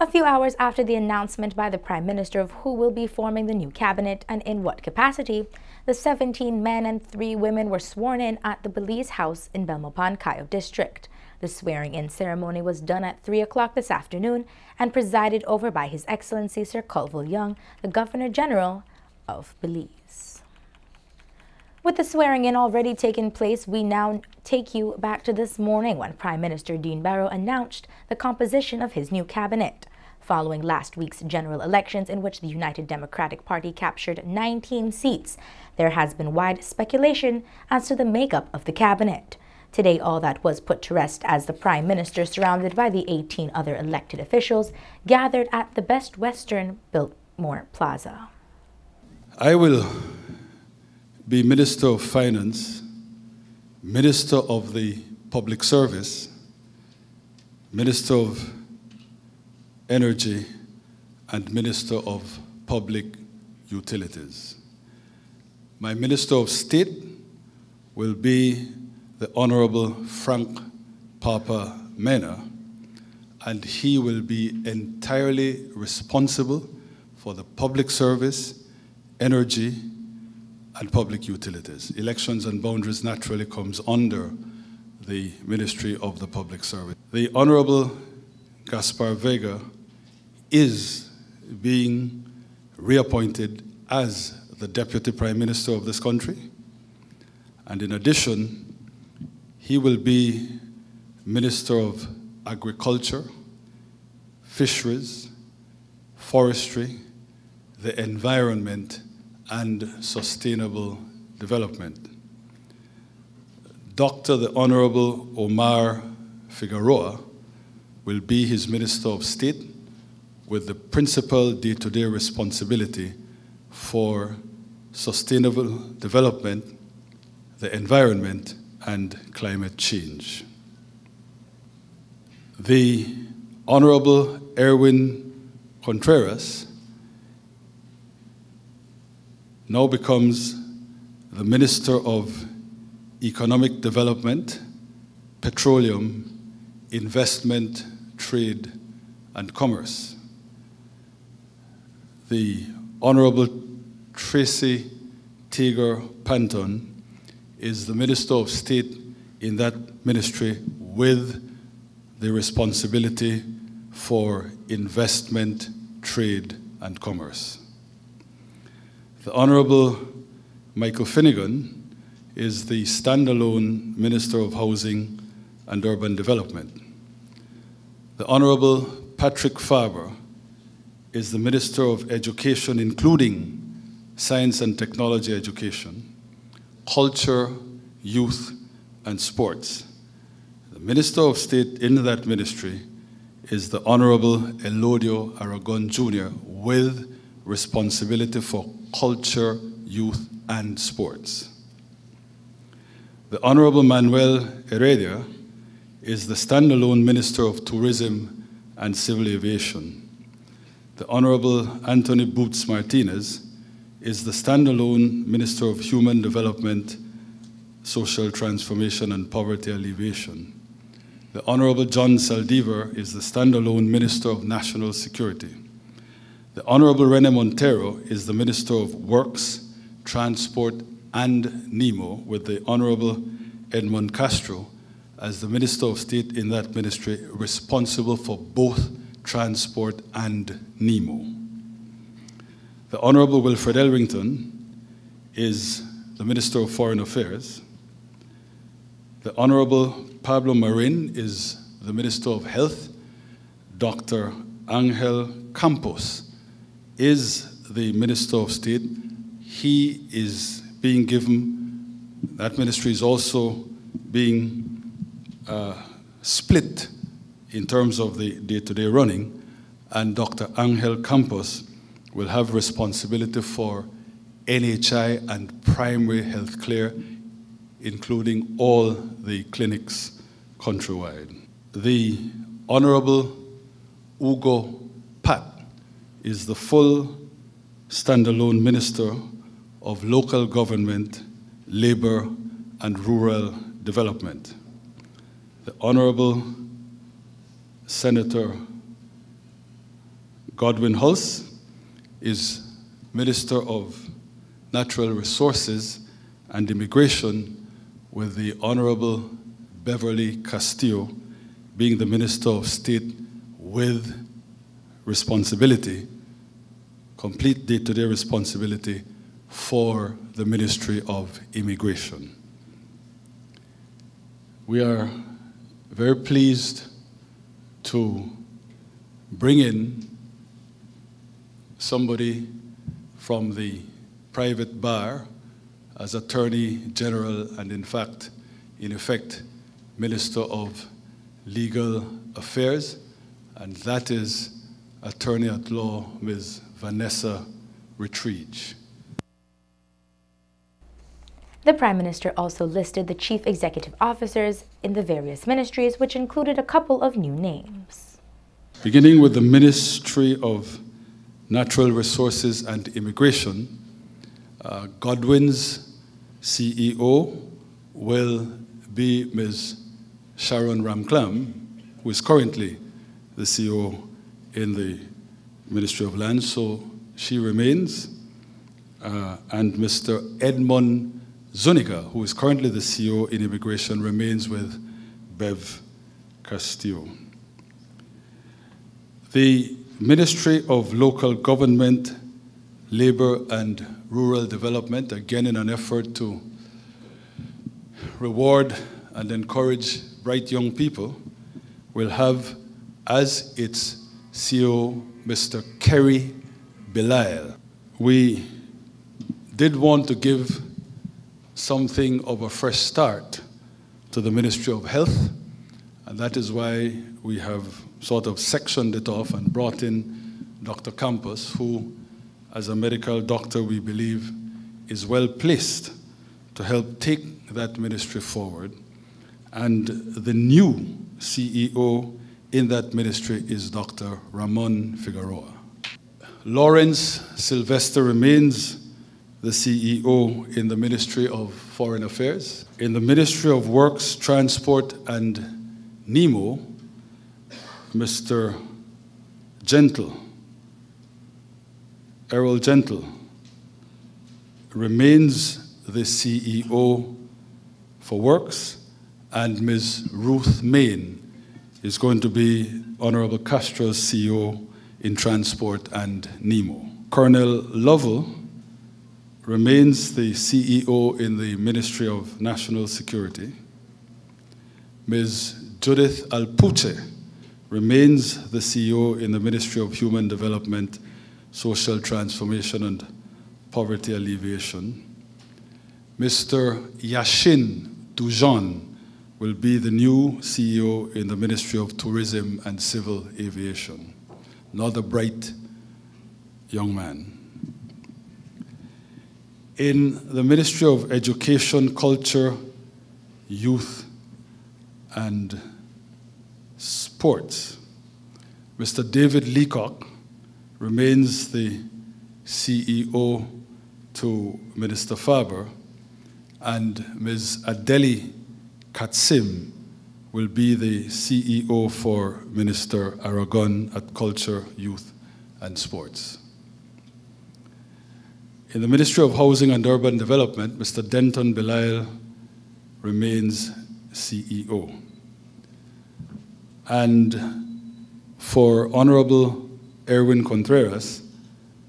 A few hours after the announcement by the Prime Minister of who will be forming the new cabinet and in what capacity, the 17 men and 3 women were sworn in at the Belize House in Belmopan, Cayo District. The swearing-in ceremony was done at 3 o'clock this afternoon and presided over by His Excellency Sir Colville Young, the Governor-General of Belize. With the swearing-in already taking place, we now take you back to this morning when Prime Minister Dean Barrow announced the composition of his new cabinet. Following last week's general elections in which the United Democratic Party captured 19 seats, there has been wide speculation as to the makeup of the cabinet. Today, all that was put to rest as the Prime Minister, surrounded by the 18 other elected officials, gathered at the Best Western Biltmore Plaza. I will be Minister of Finance, Minister of the Public Service, Minister of Energy, and Minister of Public Utilities. My Minister of State will be the Honorable Frank Papa Mena, and he will be entirely responsible for the public service, energy, and public utilities. Elections and boundaries naturally comes under the Ministry of the Public Service. The Honorable Gaspar Vega is being reappointed as the Deputy Prime Minister of this country. And in addition, he will be Minister of Agriculture, Fisheries, Forestry, the Environment, and Sustainable Development. Dr. the Honorable Omar Figueroa will be his Minister of State with the principal day-to-day responsibility for sustainable development, the environment, and climate change. The Honorable Erwin Contreras now becomes the Minister of Economic Development, Petroleum, Investment, Trade, and Commerce. The Honorable Tracy Tager Panton is the Minister of State in that ministry with the responsibility for investment, trade, and commerce. The Honorable Michael Finnegan is the standalone Minister of Housing and Urban Development. The Honorable Patrick Farber is the Minister of Education, including Science and Technology Education, Culture, Youth, and Sports. The Minister of State in that ministry is the Honorable Elodio Aragon Jr. with responsibility for culture, youth, and sports. The Honorable Manuel Heredia is the standalone Minister of Tourism and Civil Aviation. The Honorable Anthony Boots Martinez is the standalone Minister of Human Development, Social Transformation, and Poverty Alleviation. The Honorable John Saldivar is the standalone Minister of National Security. The Honorable Rene Montero is the Minister of Works, Transport, and NEMO, with the Honorable Edmond Castro as the Minister of State in that ministry, responsible for both transport and NEMO. The Honorable Wilfred Elrington is the Minister of Foreign Affairs. The Honorable Pablo Marin is the Minister of Health. Dr. Angel Campos is the Minister of State. He is being given, that ministry is also being split in terms of the day-to-day running, and Dr. Angel Campos will have responsibility for NHI and primary health care, including all the clinics countrywide. The Honorable Ugo Pat is the full standalone Minister of Local Government, Labor, and Rural Development. The Honorable Senator Godwin Hulse is Minister of Natural Resources and Immigration, with the Honorable Beverly Castillo being the Minister of State with responsibility, complete day-to-day responsibility for the Ministry of Immigration. We are very pleased to bring in somebody from the private bar as Attorney General and in effect, Minister of Legal Affairs, and that is Attorney at Law Ms. Vanessa Rittridge. The Prime Minister also listed the chief executive officers in the various ministries, which included a couple of new names. Beginning with the Ministry of Natural Resources and Immigration, Godwin's CEO will be Ms. Sharon Ramklam, who is currently the CEO in the Ministry of Land, so she remains, and Mr. Edmond Zuniga, who is currently the CEO in Immigration, remains with Bev Castillo. The Ministry of Local Government, Labor and Rural Development, again in an effort to reward and encourage bright young people, will have as its CEO Mr. Kerry Belial. We did want to give something of a fresh start to the Ministry of Health, and that is why we have sort of sectioned it off and brought in Dr. Campos, who, as a medical doctor, we believe is well placed to help take that ministry forward. And the new CEO in that ministry is Dr. Ramon Figueroa. Lawrence Sylvester remains the CEO in the Ministry of Foreign Affairs. In the Ministry of Works, Transport, and NEMO, Mr. Gentle, Errol Gentle, remains the CEO for Works, and Ms. Ruth Main is going to be Honorable Castro's CEO in Transport and NEMO. Colonel Lovell remains the CEO in the Ministry of National Security. Ms. Judith Alpuche remains the CEO in the Ministry of Human Development, Social Transformation and Poverty Alleviation. Mr. Yashin Dujon will be the new CEO in the Ministry of Tourism and Civil Aviation. Another bright young man. In the Ministry of Education, Culture, Youth, and Sports, Mr. David Leacock remains the CEO to Minister Faber, and Ms. Adeli Katsim will be the CEO for Minister Aragon at Culture, Youth, and Sports. In the Ministry of Housing and Urban Development, Mr. Denton Belial remains CEO. And for Honorable Erwin Contreras,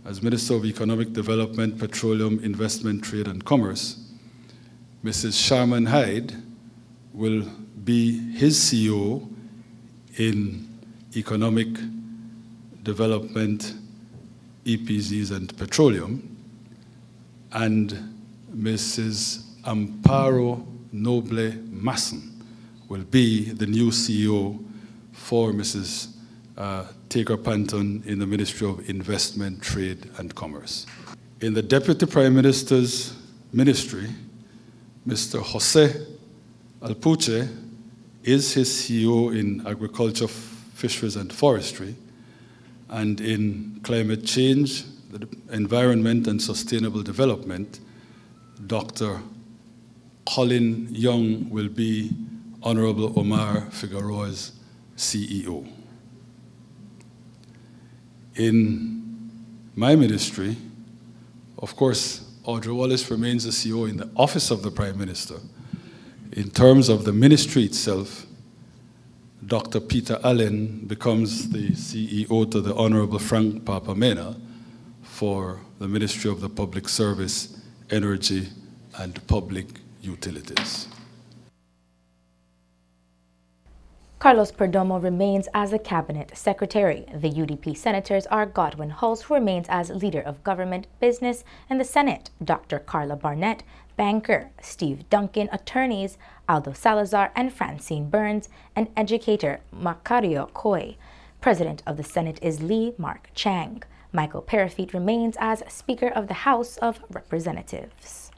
as Minister of Economic Development, Petroleum, Investment, Trade, and Commerce, Mrs. Sharman Hyde will be his CEO in Economic Development, EPZs, and Petroleum, and Mrs. Amparo Noble Masson will be the new CEO for Mrs. Taker Panton in the Ministry of Investment, Trade, and Commerce. In the Deputy Prime Minister's ministry, Mr. Jose Alpuche is his CEO in Agriculture, Fisheries, and Forestry, and in Climate Change, the Environment and Sustainable Development, Dr. Colin Young will be Honorable Omar Figueroa's CEO. In my ministry, of course, Audrey Wallace remains the CEO in the office of the Prime Minister. In terms of the ministry itself, Dr. Peter Allen becomes the CEO to the Honorable Frank Papamena for the Ministry of the Public Service, Energy, and Public Utilities. Carlos Perdomo remains as the Cabinet Secretary. The UDP senators are Godwin Hulse, who remains as Leader of Government Business in the Senate, Dr. Carla Barnett, Banker, Steve Duncan, Attorneys, Aldo Salazar and Francine Burns, and Educator Macario Coy. President of the Senate is Lee Mark Chang. Michael Parafit remains as Speaker of the House of Representatives.